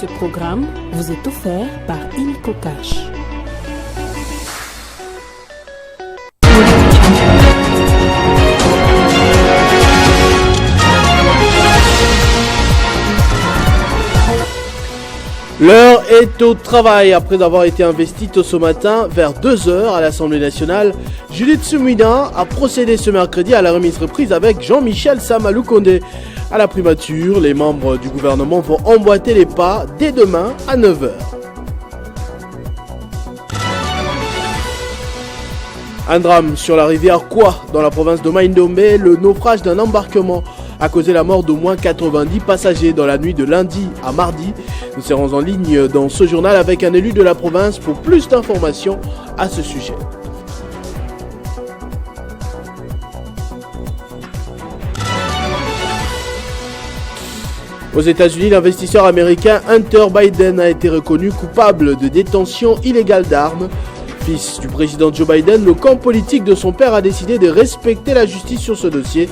Ce programme vous est offert par Illico Cash. L'heure est au travail. Après avoir été investie tôt ce matin, vers 2h à l'Assemblée nationale, Judith Suminwa a procédé ce mercredi à la remise reprise avec Jean-Michel Sama Lukonde. À la primature, les membres du gouvernement vont emboîter les pas dès demain à 9h. Un drame sur la rivière Kwa, dans la province de Mai-Ndombe. Le naufrage d'un embarquement a causé la mort d'au moins 90 passagers dans la nuit de lundi à mardi. Nous serons en ligne dans ce journal avec un élu de la province pour plus d'informations à ce sujet. Aux États-Unis, l'investisseur américain Hunter Biden a été reconnu coupable de détention illégale d'armes. Fils du président Joe Biden, le camp politique de son père a décidé de respecter la justice sur ce dossier.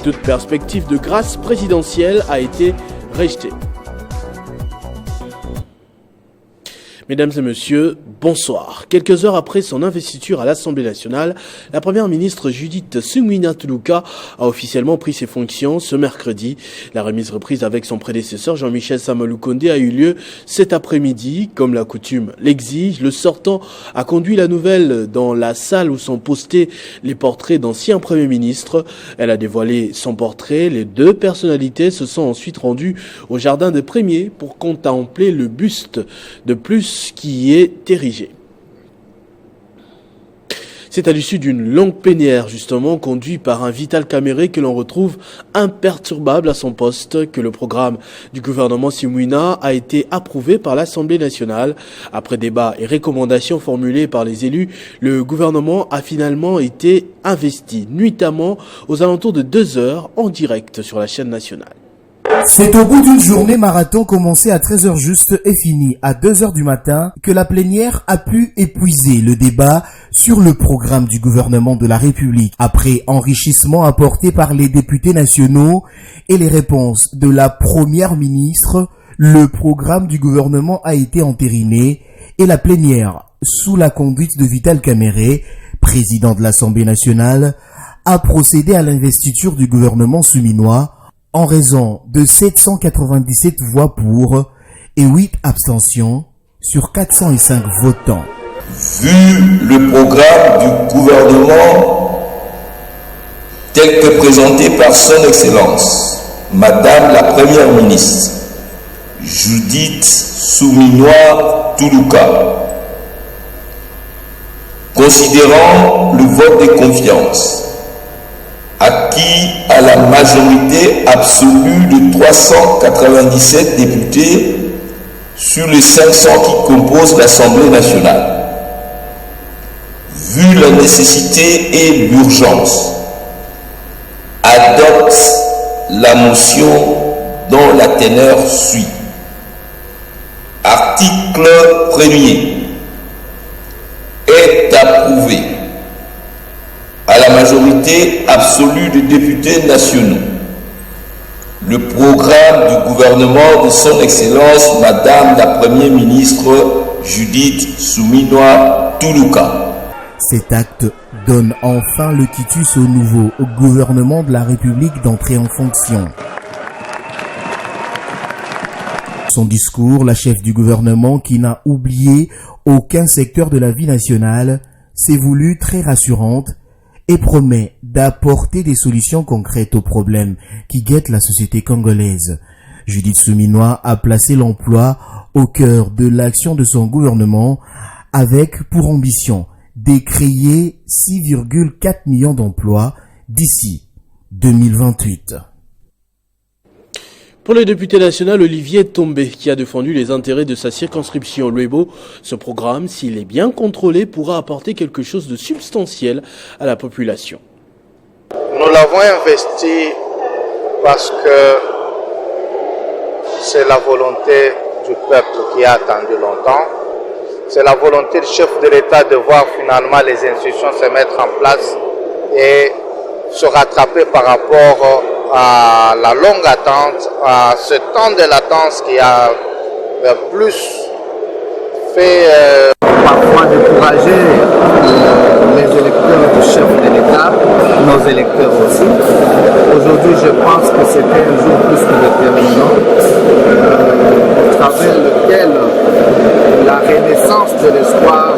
Toute perspective de grâce présidentielle a été rejetée. Mesdames et messieurs, bonsoir. Quelques heures après son investiture à l'Assemblée nationale, la première ministre Judith Suminwa Tuluka a officiellement pris ses fonctions ce mercredi. La remise reprise avec son prédécesseur Jean-Michel Sama Lukonde a eu lieu cet après-midi. Comme la coutume l'exige, le sortant a conduit la nouvelle dans la salle où sont postés les portraits d'anciens premiers ministres. Elle a dévoilé son portrait. Les deux personnalités se sont ensuite rendues au jardin des Premiers pour contempler le buste de plus qui est érigé. C'est à l'issue d'une longue plénière, justement, conduite par un Vital Kamerhe que l'on retrouve imperturbable à son poste, que le programme du gouvernement Suminwa a été approuvé par l'Assemblée nationale. Après débat et recommandations formulées par les élus, le gouvernement a finalement été investi, nuitamment aux alentours de 2h en direct sur la chaîne nationale. C'est au bout d'une journée marathon commencée à 13h juste et finie à 2h du matin que la plénière a pu épuiser le débat sur le programme du gouvernement de la République. Après enrichissement apporté par les députés nationaux et les réponses de la première ministre, le programme du gouvernement a été entériné et la plénière, sous la conduite de Vital Kamerhe, président de l'Assemblée nationale, a procédé à l'investiture du gouvernement Suminwa en raison de 797 voix pour et 8 abstentions sur 405 votants. Vu le programme du gouvernement tel que présenté par son Excellence, Madame la Première ministre, Judith Suminwa Tuluka, considérant le vote de confiance acquis à la majorité absolue de 397 députés sur les 500 qui composent l'Assemblée nationale. Vu la nécessité et l'urgence, adopte la motion dont la teneur suit. Article 1er est approuvé à la majorité absolue des députés nationaux. Le programme du gouvernement de son Excellence, Madame la Première ministre Judith Suminwa Tuluka. Cet acte donne enfin le quitus au nouveau gouvernement de la République d'entrer en fonction. Son discours, la chef du gouvernement, qui n'a oublié aucun secteur de la vie nationale, s'est voulue très rassurante et promet d'apporter des solutions concrètes aux problèmes qui guettent la société congolaise. Judith Suminwa a placé l'emploi au cœur de l'action de son gouvernement avec pour ambition de créer 6,4 millions d'emplois d'ici 2028. Pour le député national Olivier Tombé, qui a défendu les intérêts de sa circonscription Luebo, ce programme, s'il est bien contrôlé, pourra apporter quelque chose de substantiel à la population. Nous l'avons investi parce que c'est la volonté du peuple qui a attendu longtemps. C'est la volonté du chef de l'État de voir finalement les institutions se mettre en place et se rattraper par rapport à la longue attente, à ce temps de latence qui a plus fait parfois décourager les électeurs du chef de l'État, nos électeurs aussi. Aujourd'hui, je pense que c'était un jour plus que déterminant, au travers lequel la renaissance de l'espoir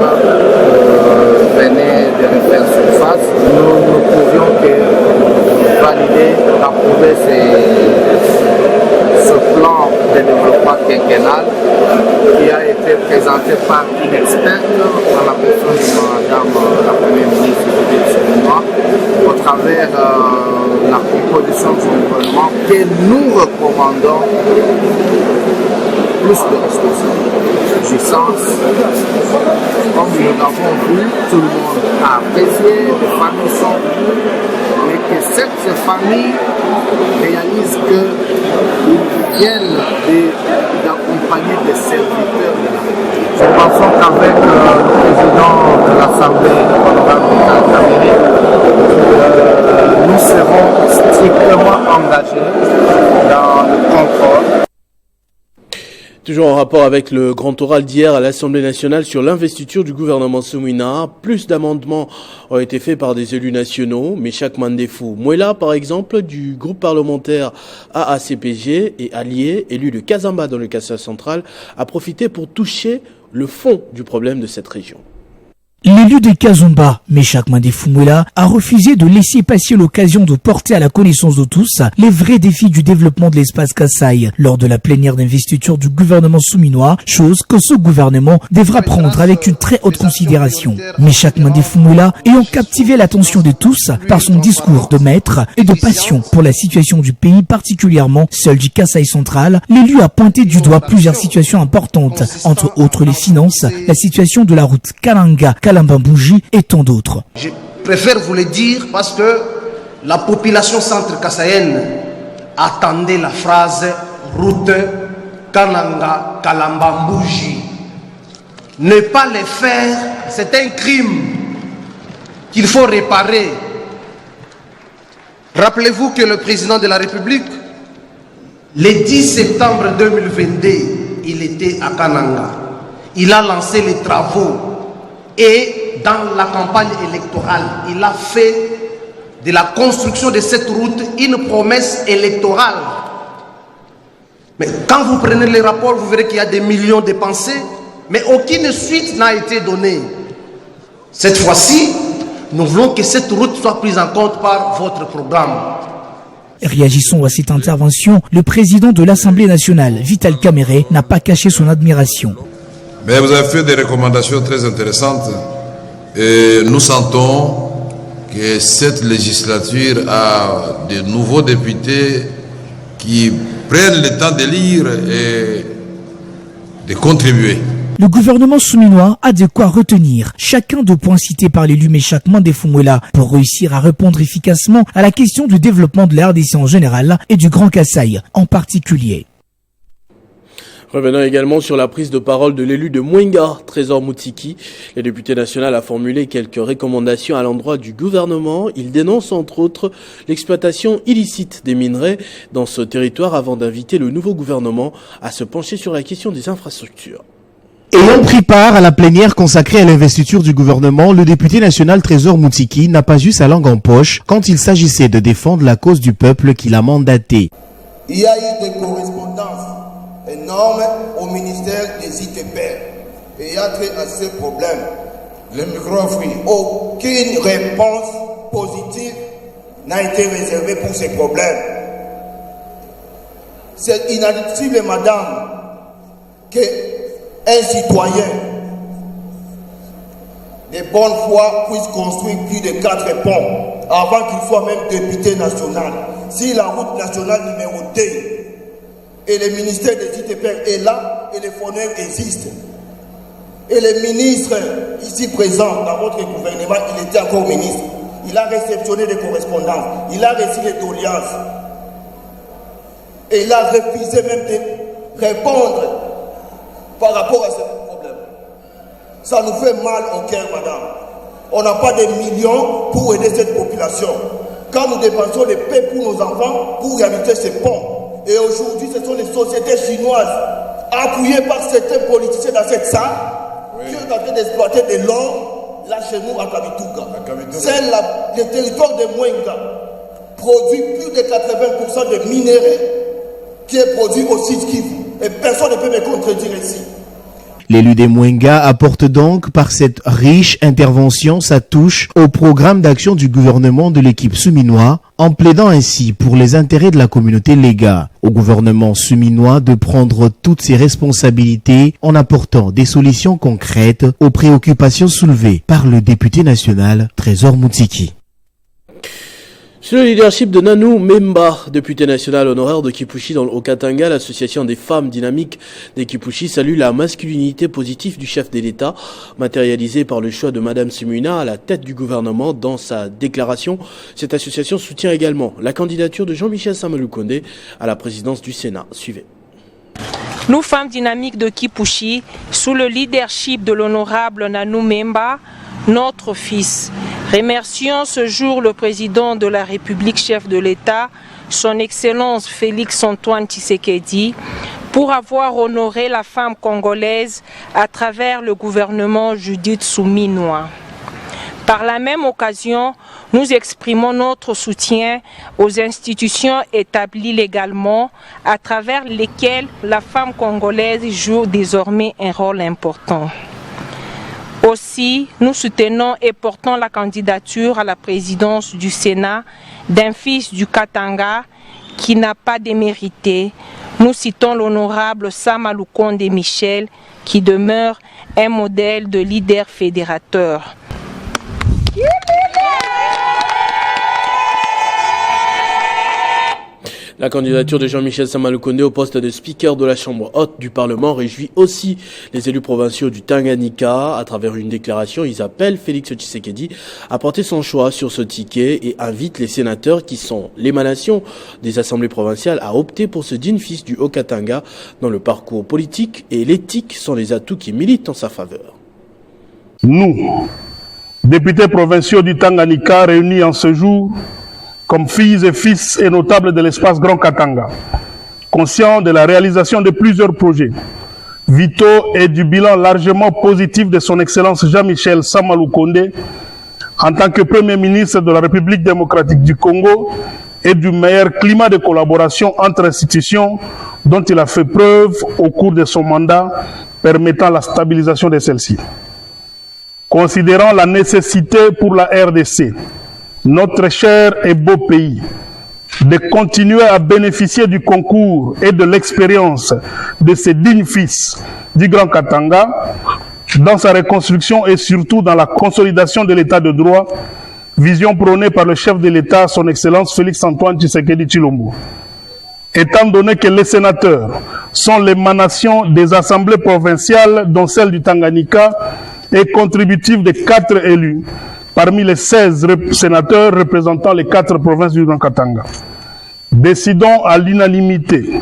venait de refaire surface. Nous ne pouvions que valider, approuver ce plan de développement quinquennal qui a été présenté par une experte en la personne de Madame la Première ministre Judith Suminwa au travers la composition du gouvernement que nous recommandons plus de puissance. Comme nous l'avons vu, tout le monde a apprécié, les familles sont venues, mais que ces familles réalisent qu'ils viennent d'accompagner des serviteurs de la République. Nous pensons qu'avec le président de l'Assemblée, honorable d'Amérique, nous serons strictement engagés dans le contrôle. Toujours en rapport avec le grand oral d'hier à l'Assemblée nationale sur l'investiture du gouvernement Soumina, plus d'amendements ont été faits par des élus nationaux, mais chaque Mandefou Mouela, par exemple, du groupe parlementaire AACPG et allié, élu de Kazamba dans le Kassai central, a profité pour toucher le fond du problème de cette région. L'élu de Kazumba, Meshak Mandefou Mouela, a refusé de laisser passer l'occasion de porter à la connaissance de tous les vrais défis du développement de l'espace Kassai lors de la plénière d'investiture du gouvernement souminois, chose que ce gouvernement devra prendre avec une très haute considération. Meshak Mandefou Mouela ayant captivé l'attention de tous par son discours de maître et de passion pour la situation du pays, particulièrement celle du Kassai central, l'élu a pointé du doigt plusieurs situations importantes, entre autres les finances, la situation de la route Kalamba-Bougie et tant d'autres. Je préfère vous le dire parce que la population centre-kassaïenne attendait la phrase route Kalamba-Bougie. Ne pas les faire, c'est un crime qu'il faut réparer. Rappelez-vous que le président de la République, le 10 septembre 2022, il était à Kananga. Il a lancé les travaux. Et dans la campagne électorale, il a fait de la construction de cette route une promesse électorale. Mais quand vous prenez les rapports, vous verrez qu'il y a des millions dépensés, mais aucune suite n'a été donnée. Cette fois-ci, nous voulons que cette route soit prise en compte par votre programme. Réagissant à cette intervention, le président de l'Assemblée nationale, Vital Kamerhe, n'a pas caché son admiration. Mais vous avez fait des recommandations très intéressantes et nous sentons que cette législature a de nouveaux députés qui prennent le temps de lire et de contribuer. Le gouvernement souminois a de quoi retenir chacun des points cités par l'élu Meshak Mandefou Mouela pour réussir à répondre efficacement à la question du développement de la RDC en général et du Grand Kassai en particulier. Revenons également sur la prise de parole de l'élu de Mwenga, Trésor Moutiki. Le député national a formulé quelques recommandations à l'endroit du gouvernement. Il dénonce entre autres l'exploitation illicite des minerais dans ce territoire avant d'inviter le nouveau gouvernement à se pencher sur la question des infrastructures. Ayant pris part à la plénière consacrée à l'investiture du gouvernement, le député national Trésor Moutiki n'a pas eu sa langue en poche quand il s'agissait de défendre la cause du peuple qu'il a mandaté. Il y a eu des correspondances énormes au ministère des ITPR. Et il y a trait à ce problème. Le micro-fruit, aucune réponse positive n'a été réservée pour ces problèmes. C'est inadmissible, madame, qu'un citoyen de bonne foi puisse construire plus de 4 ponts avant qu'il soit même député national. Si la route nationale numéro 2 et le ministère des ITPR est là et les fourneurs existent. Et le ministre ici présent dans votre gouvernement, il était encore ministre. Il a réceptionné des correspondances, il a reçu les doléances. Et il a refusé même de répondre par rapport à ce problème. Ça nous fait mal au cœur, madame. On n'a pas de millions pour aider cette population. Quand nous dépensons les paix pour nos enfants, pour réhabiliter ces ponts. Et aujourd'hui, ce sont les sociétés chinoises appuyé par certains politiciens dans cette salle, qui sont en train d'exploiter de l'or là chez nous à Kamituga. C'est le territoire de Mwenga produit plus de 80% de minerais qui est produit au site Kivu. Et personne ne peut me contredire ici. L'élu des Mwenga apporte donc par cette riche intervention sa touche au programme d'action du gouvernement de l'équipe souminois, en plaidant ainsi pour les intérêts de la communauté Lega. Au gouvernement souminois de prendre toutes ses responsabilités en apportant des solutions concrètes aux préoccupations soulevées par le député national Trésor Moutsiki. Sous le leadership de Nanou Memba, député national honoraire de Kipushi dans le Haut-Katanga, l'association des femmes dynamiques des Kipushi salue la masculinité positive du chef de l'État, matérialisée par le choix de Madame Simuna à la tête du gouvernement. Dans sa déclaration, cette association soutient également la candidature de Jean-Michel Samalukonde à la présidence du Sénat. Suivez. Nous, femmes dynamiques de Kipushi, sous le leadership de l'honorable Nanou Memba, notre fils, remercions ce jour le président de la République, chef de l'État, son Excellence Félix-Antoine Tshisekedi, pour avoir honoré la femme congolaise à travers le gouvernement Judith Souminois. Par la même occasion, nous exprimons notre soutien aux institutions établies légalement à travers lesquelles la femme congolaise joue désormais un rôle important. Aussi, nous soutenons et portons la candidature à la présidence du Sénat d'un fils du Katanga qui n'a pas démérité. Nous citons l'honorable Samalukonde Michel qui demeure un modèle de leader fédérateur. La candidature de Jean-Michel Samalukonde au poste de speaker de la Chambre haute du Parlement réjouit aussi les élus provinciaux du Tanganyika. À travers une déclaration, ils appellent Félix Tshisekedi à porter son choix sur ce ticket et invitent les sénateurs qui sont l'émanation des assemblées provinciales à opter pour ce digne fils du Haut-Katanga dont le parcours politique et l'éthique sont les atouts qui militent en sa faveur. Nous, députés provinciaux du Tanganyika réunis en ce jour, comme filles et fils et notables de l'espace Grand Katanga, conscients de la réalisation de plusieurs projets vitaux et du bilan largement positif de son Excellence Jean-Michel Samalukonde en tant que Premier ministre de la République démocratique du Congo et du meilleur climat de collaboration entre institutions dont il a fait preuve au cours de son mandat permettant la stabilisation de celle-ci. Considérant la nécessité pour la RDC, notre cher et beau pays, de continuer à bénéficier du concours et de l'expérience de ces dignes fils du Grand Katanga dans sa reconstruction et surtout dans la consolidation de l'état de droit, vision prônée par le chef de l'État, son Excellence Félix-Antoine Tshisekedi Tshilombo. Étant donné que les sénateurs sont l'émanation des assemblées provinciales, dont celle du Tanganyika, et contributive de 4 élus, parmi les 16 sénateurs représentant les 4 provinces du Grand Katanga. Décidons à l'unanimité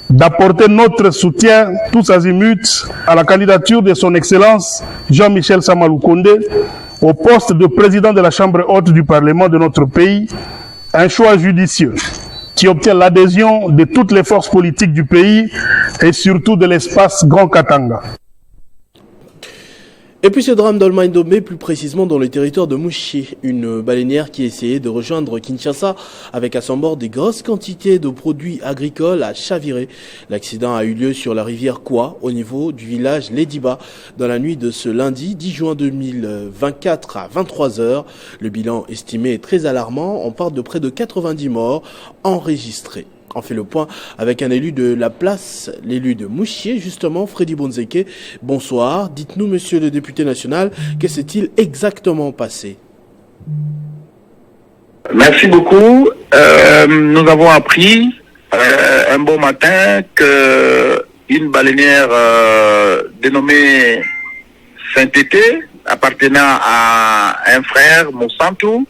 d'apporter notre soutien tous azimuts à la candidature de son Excellence Jean-Michel Samalukonde au poste de président de la Chambre haute du Parlement de notre pays, un choix judicieux qui obtient l'adhésion de toutes les forces politiques du pays et surtout de l'espace Grand Katanga. Et puis ce drame dans le Maïndomé, plus précisément dans le territoire de Mouchi, une baleinière qui essayait de rejoindre Kinshasa avec à son bord des grosses quantités de produits agricoles a chaviré. L'accident a eu lieu sur la rivière Kwa, au niveau du village Lediba, dans la nuit de ce lundi 10 juin 2024 à 23h. Le bilan estimé est très alarmant, on parle de près de 90 morts enregistrés. On fait le point avec un élu de la place, l'élu de Mouchier, justement, Freddy Bonzeke. Bonsoir. Dites-nous, monsieur le député national, que s'est-il exactement passé? Merci beaucoup. Nous avons appris un bon matin qu'une baleinière dénommée Saint-Tété, appartenant à un frère, Monsanto,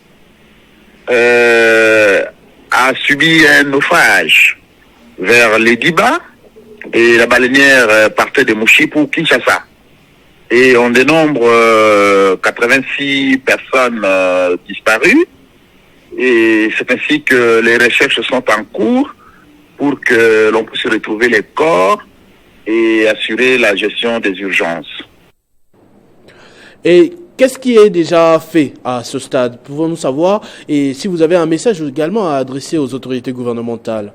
a subi un naufrage vers les Diba et la baleinière partait de Mouchi pour Kinshasa. Et on dénombre 86 personnes disparues et c'est ainsi que les recherches sont en cours pour que l'on puisse retrouver les corps et assurer la gestion des urgences. Et qu'est-ce qui est déjà fait à ce stade? Pouvons-nous savoir? Et si vous avez un message également à adresser aux autorités gouvernementales?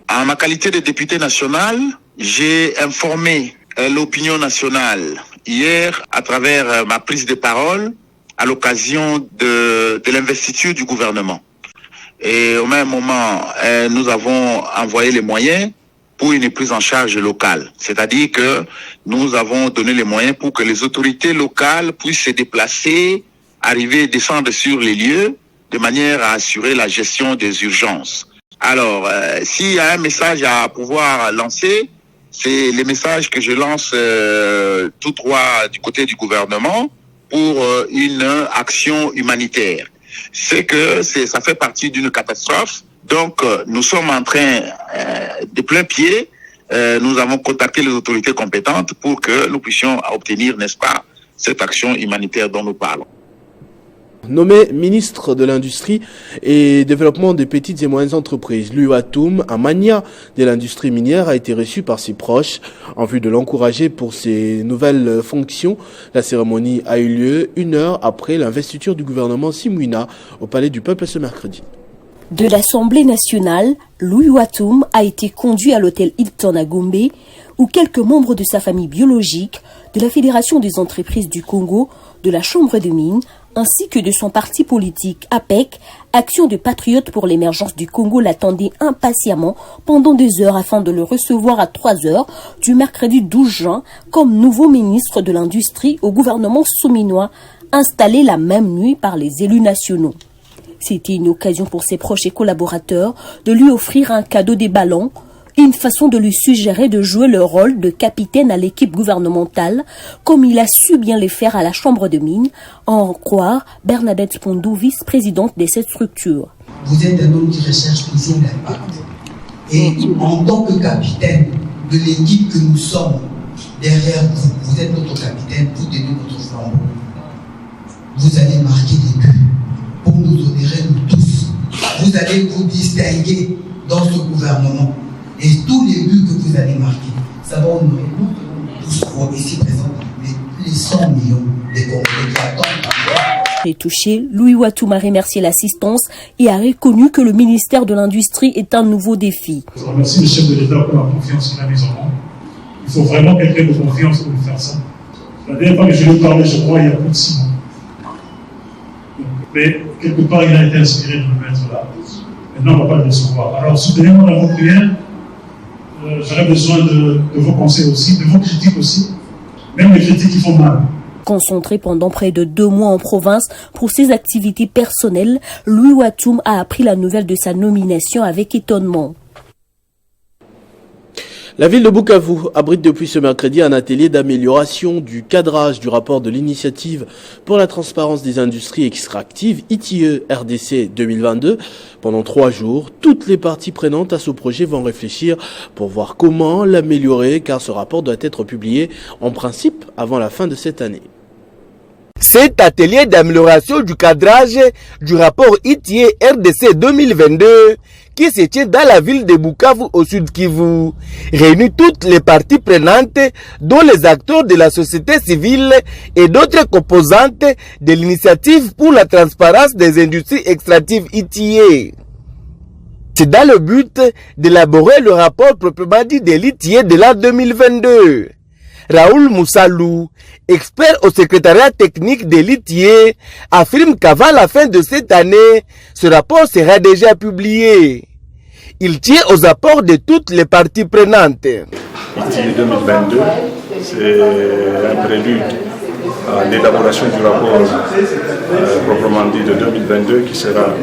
En ma qualité de député national, j'ai informé l'opinion nationale hier à travers ma prise de parole à l'occasion de l'investiture du gouvernement. Et au même moment, nous avons envoyé les moyens pour une prise en charge locale. C'est-à-dire que nous avons donné les moyens pour que les autorités locales puissent se déplacer, arriver et descendre sur les lieux de manière à assurer la gestion des urgences. Alors, s'il y a un message à pouvoir lancer, c'est les messages que je lance tout droit du côté du gouvernement pour une action humanitaire. C'est que ça fait partie d'une catastrophe. Donc, nous sommes en train de plein pied. Nous avons contacté les autorités compétentes pour que nous puissions obtenir, n'est-ce pas, cette action humanitaire dont nous parlons. Nommé ministre de l'Industrie et Développement des petites et moyennes entreprises, Louis Watoum, un magnat de l'industrie minière, a été reçu par ses proches en vue de l'encourager pour ses nouvelles fonctions. La cérémonie a eu lieu 1 heure après l'investiture du gouvernement Simwina au Palais du Peuple ce mercredi. De l'Assemblée nationale, Louis Watoum a été conduit à l'hôtel Hilton à Gombe, où quelques membres de sa famille biologique, de la Fédération des entreprises du Congo, de la Chambre des mines, ainsi que de son parti politique APEC, Action de Patriotes pour l'émergence du Congo, l'attendaient impatiemment pendant des heures afin de le recevoir à 3 heures du mercredi 12 juin comme nouveau ministre de l'Industrie au gouvernement souminois, installé la même nuit par les élus nationaux. C'était une occasion pour ses proches et collaborateurs de lui offrir un cadeau des ballons, une façon de lui suggérer de jouer le rôle de capitaine à l'équipe gouvernementale, comme il a su bien le faire à la Chambre de mines, en croire Bernadette Pondou, vice-présidente de cette structure. Vous êtes un homme qui recherche toujours l'impact. Et en tant que capitaine de l'équipe que nous sommes, derrière vous, vous êtes notre capitaine, vous tenez notre flambeau. Vous allez marquer des buts pour nous honorer nous tous. Vous allez vous distinguer dans ce gouvernement. Et tous les buts que vous allez marquer, ça va honorer tous vos ici présents, mais les 100 millions de Congolais qui attendent. Et touché, Louis Watoum a remercié l'assistance et a reconnu que le ministère de l'Industrie est un nouveau défi. Je remercie le chef de l'État pour la confiance qu'il a mise en moi. Il faut vraiment quelqu'un de confiance pour faire ça. La dernière fois que je lui ai parlé, je crois, il y a plus de 6 mois. Mais quelque part, il a été inspiré de me mettre là. Maintenant, on ne va pas le décevoir. Alors, soutenez-moi dans vos prières. J'aurais besoin de vos conseils aussi, de vos critiques aussi, même les critiques qui font mal. Concentré pendant près de 2 mois en province pour ses activités personnelles, Louis Watoum a appris la nouvelle de sa nomination avec étonnement. La ville de Bukavu abrite depuis ce mercredi un atelier d'amélioration du cadrage du rapport de l'initiative pour la transparence des industries extractives ITIE RDC 2022. Pendant 3 jours, toutes les parties prenantes à ce projet vont réfléchir pour voir comment l'améliorer, car ce rapport doit être publié en principe avant la fin de cette année. Cet atelier d'amélioration du cadrage du rapport ITIE RDC 2022 qui se tient dans la ville de Bukavu au sud Kivu réunit toutes les parties prenantes dont les acteurs de la société civile et d'autres composantes de l'initiative pour la transparence des industries extractives ITIE. C'est dans le but d'élaborer le rapport proprement dit de l'ITIE de l'an 2022. Raoul Moussalou, expert au secrétariat technique de l'ITIE, affirme qu'avant la fin de cette année, ce rapport sera déjà publié. Il tient aux apports de toutes les parties prenantes. ITIE 2022, c'est un prélude à l'élaboration du rapport proprement dit de 2022 qui sera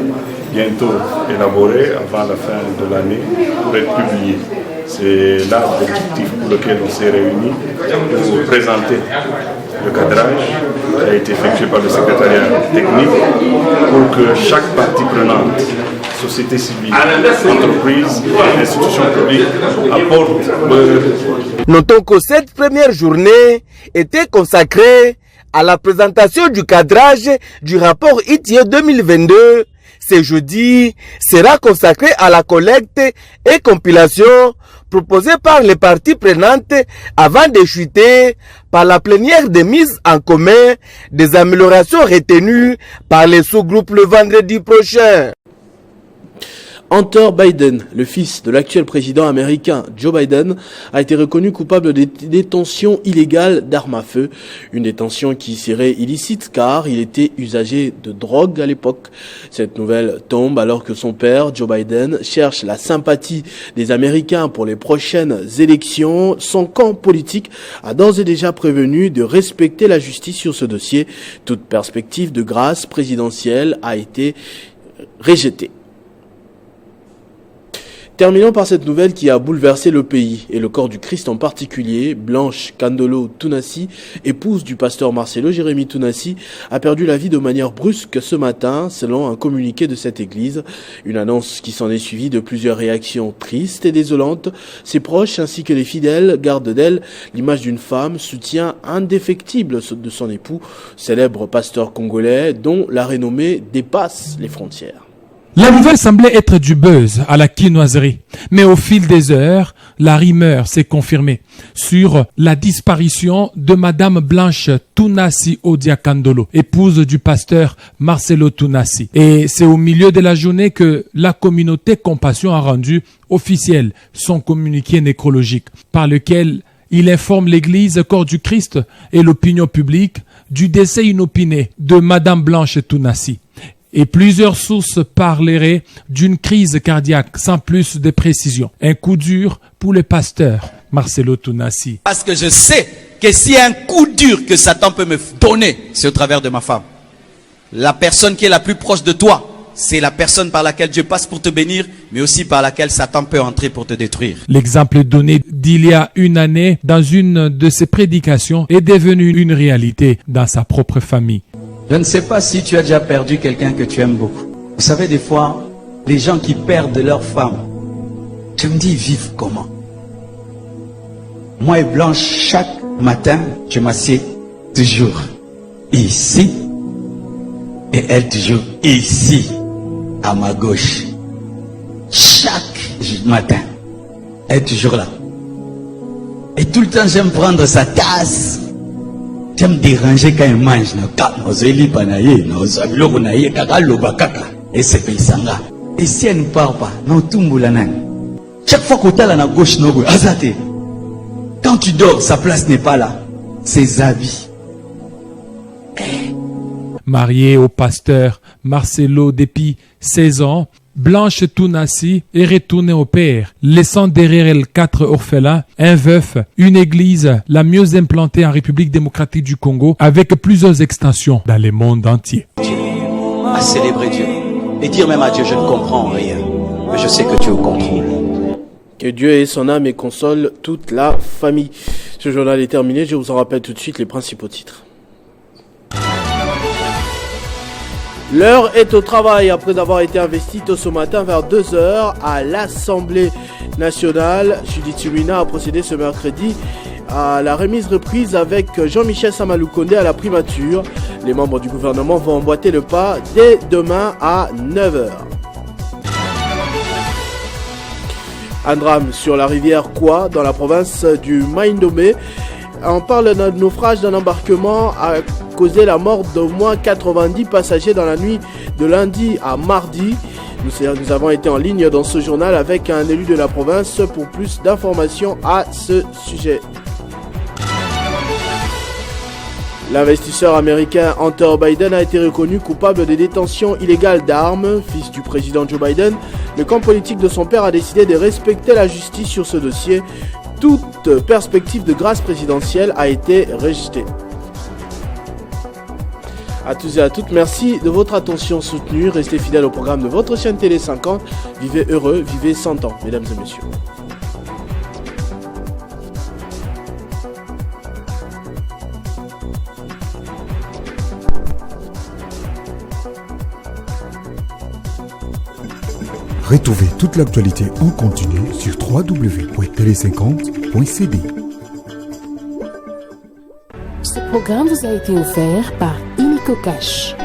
bientôt élaboré avant la fin de l'année pour être publié. C'est là l'objectif pour lequel on s'est réunis pour présenter le cadrage qui a été effectué par le secrétariat technique pour que chaque partie prenante, société civile, entreprise, institutions publiques apporte leur... Notons que cette première journée était consacrée à la présentation du cadrage du rapport ITIE 2022 Ce jeudi sera consacré à la collecte et compilation proposée par les parties prenantes avant de chuter par la plénière de mise en commun des améliorations retenues par les sous-groupes le vendredi prochain. Hunter Biden, le fils de l'actuel président américain Joe Biden, a été reconnu coupable de détention illégale d'armes à feu. Une détention qui serait illicite car il était usager de drogue à l'époque. Cette nouvelle tombe alors que son père, Joe Biden, cherche la sympathie des Américains pour les prochaines élections. Son camp politique a d'ores et déjà prévenu de respecter la justice sur ce dossier. Toute perspective de grâce présidentielle a été rejetée. Terminons par cette nouvelle qui a bouleversé le pays et le corps du Christ en particulier. Blanche Kandolo Tunasi, épouse du pasteur Marcelo Jérémy Tunasi, a perdu la vie de manière brusque ce matin, selon un communiqué de cette église. Une annonce qui s'en est suivie de plusieurs réactions tristes et désolantes. Ses proches ainsi que les fidèles gardent d'elle l'image d'une femme, soutien indéfectible de son époux, célèbre pasteur congolais dont la renommée dépasse les frontières. La nouvelle semblait être du buzz à la quinoiserie, mais au fil des heures, la rumeur s'est confirmée sur la disparition de Madame Blanche Tunasi Odiakandolo, épouse du pasteur Marcelo Tunasi. Et c'est au milieu de la journée que la communauté Compassion a rendu officiel son communiqué nécrologique, par lequel il informe l'Église, Corps du Christ et l'opinion publique du décès inopiné de Madame Blanche Tunasi. Et plusieurs sources parleraient d'une crise cardiaque sans plus de précision. Un coup dur pour le pasteur Marcelo Tunasi. Parce que je sais que s'il y a un coup dur que Satan peut me donner, c'est au travers de ma femme. La personne qui est la plus proche de toi, c'est la personne par laquelle Dieu passe pour te bénir, mais aussi par laquelle Satan peut entrer pour te détruire. L'exemple donné d'il y a une année dans une de ses prédications est devenu une réalité dans sa propre famille. Je ne sais pas si tu as déjà perdu quelqu'un que tu aimes beaucoup. Vous savez, des fois, les gens qui perdent leur femme, je me dis, ils vivent comment? Moi et Blanche, chaque matin, je m'assieds toujours ici, et elle toujours ici, à ma gauche. Chaque matin, elle est toujours là. Et tout le temps, j'aime prendre sa tasse. J'aime déranger quand il mange. Et c'est Sanga. Et si elle ne part pas, chaque fois que tu es à gauche, quand tu dors, sa place n'est pas là. Ses habits. Mariée au pasteur Marcelo depuis 16 ans, Blanche Tunasi est retournée au père, laissant derrière elle 4 orphelins, un veuf, une église la mieux implantée en République démocratique du Congo, avec plusieurs extensions dans le monde entier. À célébrer Dieu et dire même à Dieu, je ne comprends rien, mais je sais que tu es au contrôle. Que Dieu ait son âme et console toute la famille. Ce journal est terminé, je vous en rappelle tout de suite les principaux titres. L'heure est au travail après avoir été investie tôt ce matin vers 2h à l'Assemblée nationale. Judith Suminah a procédé ce mercredi à la remise reprise avec Jean-Michel Samalou Kondé à la primature. Les membres du gouvernement vont emboîter le pas dès demain à 9h. Un drame sur la rivière Kwa dans la province du Maïndomé. On parle d'un naufrage d'un embarquement a causé la mort d'au moins 90 passagers dans la nuit de lundi à mardi. Nous avons été en ligne dans ce journal avec un élu de la province pour plus d'informations à ce sujet. L'investisseur américain Hunter Biden a été reconnu coupable de détention illégale d'armes. Fils du président Joe Biden, le camp politique de son père a décidé de respecter la justice sur ce dossier. Toute perspective de grâce présidentielle a été rejetée. À tous et à toutes, merci de votre attention soutenue. Restez fidèles au programme de votre chaîne Télé 50. Vivez heureux, vivez 100 ans, mesdames et messieurs. Retrouvez toute l'actualité en continu sur www.tele50.cd. Ce programme vous a été offert par Inico Cash.